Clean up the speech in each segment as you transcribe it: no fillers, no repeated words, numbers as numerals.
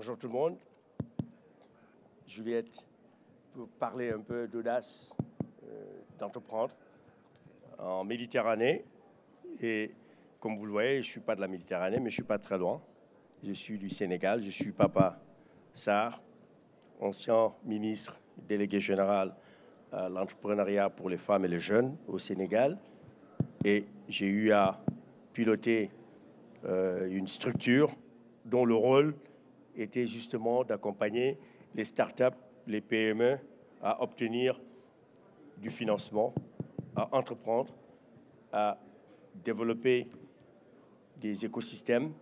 Bonjour tout le monde. Juliette, pour parler un peu d'audace d'entreprendre en Méditerranée. Et comme vous le voyez, je ne suis pas de la Méditerranée, mais je ne suis pas très loin. Je suis du Sénégal, je suis Papa Sarr, ancien ministre délégué général à l'entrepreneuriat pour les femmes et les jeunes au Sénégal. Et j'ai eu à piloter une structure dont le rôle était justement d'accompagner les startups, les PME à obtenir du financement, à entreprendre, à développer des écosystèmes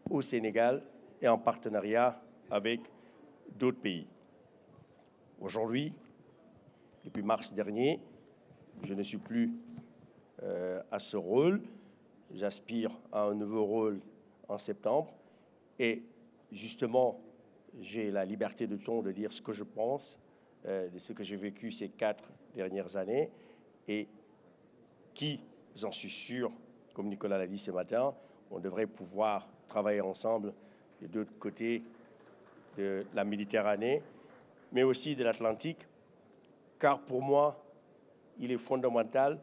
au Sénégal et en partenariat avec d'autres pays. Aujourd'hui, depuis mars dernier, je ne suis plus à ce rôle. J'aspire à un nouveau rôle en septembre et justement, j'ai la liberté de ton de dire ce que je pense de ce que j'ai vécu ces 4 dernières années et qui, j'en suis sûr, comme Nicolas l'a dit ce matin, on devrait pouvoir travailler ensemble de deux côtés de la Méditerranée, mais aussi de l'Atlantique, car pour moi, il est fondamental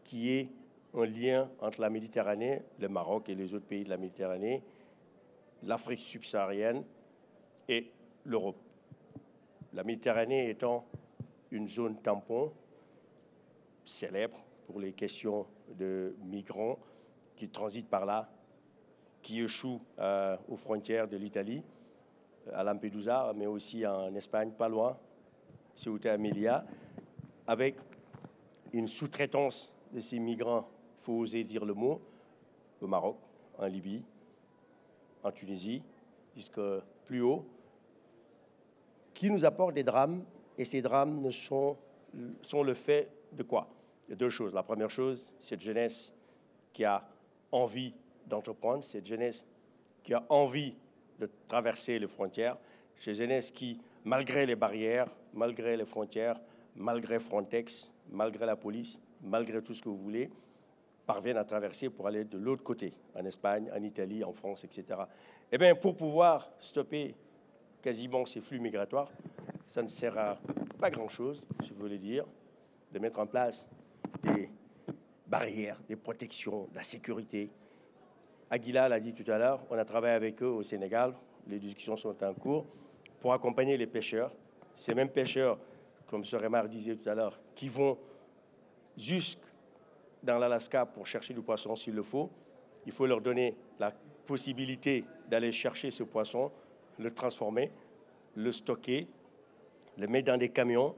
qu'il y ait un lien entre la Méditerranée, le Maroc et les autres pays de la Méditerranée, l'Afrique subsaharienne et l'Europe. La Méditerranée étant une zone tampon célèbre pour les questions de migrants qui transitent par là, qui échouent aux frontières de l'Italie, à Lampedusa, mais aussi en Espagne, pas loin, Ceuta et Melilla, avec une sous-traitance de ces migrants, il faut oser dire le mot, au Maroc, en Libye, en Tunisie, jusque plus haut, qui nous apportent des drames, et ces drames sont le fait de quoi? Il y a deux choses. La première chose, cette jeunesse qui a envie d'entreprendre, cette jeunesse qui a envie de traverser les frontières, cette jeunesse qui, malgré les barrières, malgré les frontières, malgré Frontex, malgré la police, malgré tout ce que vous voulez, parviennent à traverser pour aller de l'autre côté, en Espagne, en Italie, en France, etc. Eh bien, pour pouvoir stopper quasiment ces flux migratoires, ça ne sert à pas grand-chose, je veux le dire, de mettre en place des barrières, des protections, de la sécurité. Aguila l'a dit tout à l'heure, on a travaillé avec eux au Sénégal, les discussions sont en cours, pour accompagner les pêcheurs. Ces mêmes pêcheurs, comme M. Remar disait tout à l'heure, qui vont jusque dans l'Alaska pour chercher du poisson s'il le faut, il faut leur donner la possibilité d'aller chercher ce poisson, le transformer, le stocker, le mettre dans des camions,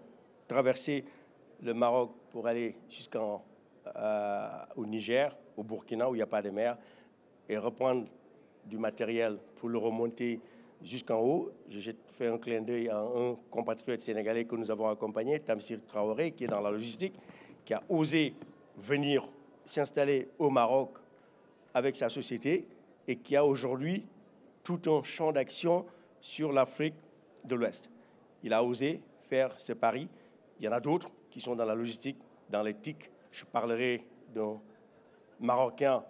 traverser le Maroc pour aller jusqu'au Niger, au Burkina où il n'y a pas de mer, et reprendre du matériel pour le remonter jusqu'en haut. J'ai fait un clin d'œil à un compatriote sénégalais que nous avons accompagné, Tamsir Traoré, qui est dans la logistique, qui a osé venir s'installer au Maroc avec sa société et qui a aujourd'hui tout un champ d'action sur l'Afrique de l'Ouest. Il a osé faire ce pari. Il y en a d'autres qui sont dans la logistique, dans les TIC. Je parlerai d'un Marocain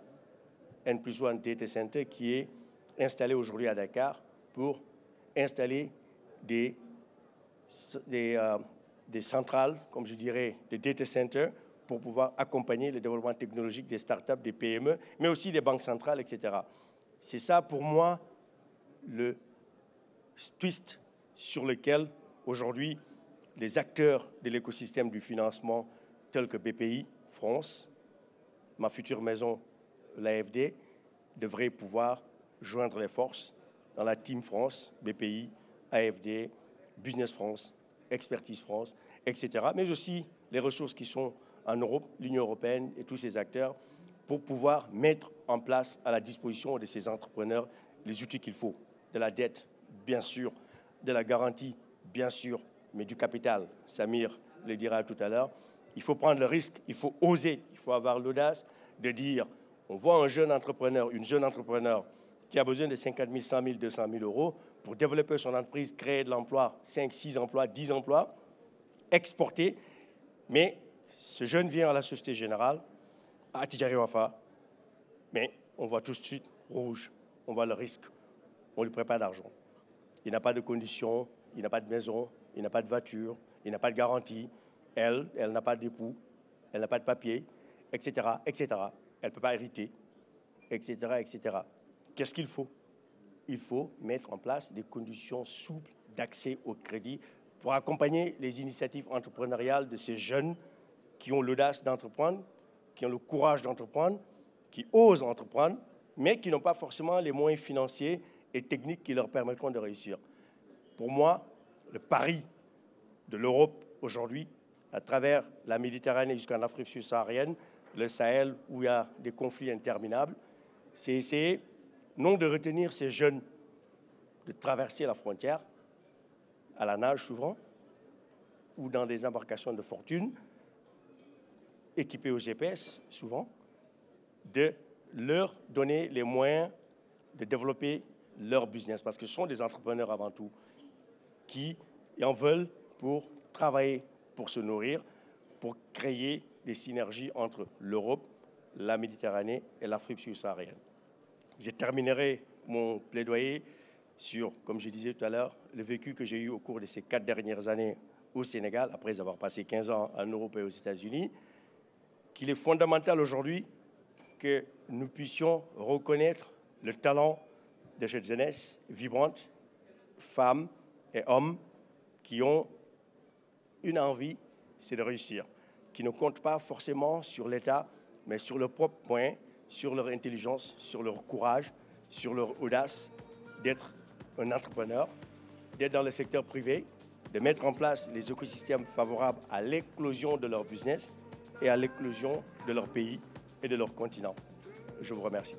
N+1 Data Center qui est installé aujourd'hui à Dakar pour installer des centrales, comme je dirais, des data centers pour pouvoir accompagner le développement technologique des startups, des PME, mais aussi des banques centrales, etc. C'est ça, pour moi, le twist sur lequel, aujourd'hui, les acteurs de l'écosystème du financement, tels que BPI, France, ma future maison, l'AFD, devraient pouvoir joindre les forces dans la Team France, BPI, AFD, Business France, Expertise France, etc. Mais aussi les ressources qui sont en Europe, l'Union européenne et tous ces acteurs pour pouvoir mettre en place à la disposition de ces entrepreneurs les outils qu'il faut. De la dette, bien sûr, de la garantie, bien sûr, mais du capital. Samir le dira tout à l'heure. Il faut prendre le risque, il faut oser, il faut avoir l'audace de dire on voit un jeune entrepreneur, une jeune entrepreneur qui a besoin de 50 000, 100 000, 200 000 euros pour développer son entreprise, créer de l'emploi, 5, 6 emplois, 10 emplois, exporter, mais ce jeune vient à la Société Générale, à Tidjari Wafa, mais on voit tout de suite rouge, on voit le risque. on ne lui prête pas d'argent. Il n'a pas de conditions, il n'a pas de maison, il n'a pas de voiture, il n'a pas de garantie. Elle n'a pas d'époux, elle n'a pas de papier, etc., etc. Elle ne peut pas hériter, etc., etc. Qu'est-ce qu'il faut? Il faut mettre en place des conditions souples d'accès au crédit pour accompagner les initiatives entrepreneuriales de ces jeunes qui ont l'audace d'entreprendre, qui ont le courage d'entreprendre, qui osent entreprendre, mais qui n'ont pas forcément les moyens financiers et techniques qui leur permettront de réussir. Pour moi, le pari de l'Europe aujourd'hui, à travers la Méditerranée jusqu'en Afrique subsaharienne, le Sahel, où il y a des conflits interminables, c'est essayer non de retenir ces jeunes de traverser la frontière, à la nage souvent, ou dans des embarcations de fortune, équipées au GPS souvent, de leur donner les moyens de développer leur business, parce que ce sont des entrepreneurs avant tout, qui en veulent pour travailler, pour se nourrir, pour créer des synergies entre l'Europe, la Méditerranée et l'Afrique subsaharienne. Je terminerai mon plaidoyer sur, comme je disais tout à l'heure, le vécu que j'ai eu au cours de ces 4 dernières années au Sénégal, après avoir passé 15 ans en Europe et aux États-Unis, qu'il est fondamental aujourd'hui que nous puissions reconnaître le talent de cette jeunesse vibrante, femmes et hommes, qui ont une envie, c'est de réussir, qui ne comptent pas forcément sur l'État, mais sur leurs propres moyens, sur leur intelligence, sur leur courage, sur leur audace d'être un entrepreneur, d'être dans le secteur privé, de mettre en place les écosystèmes favorables à l'éclosion de leur business et à l'éclosion de leur pays et de leur continent. Je vous remercie.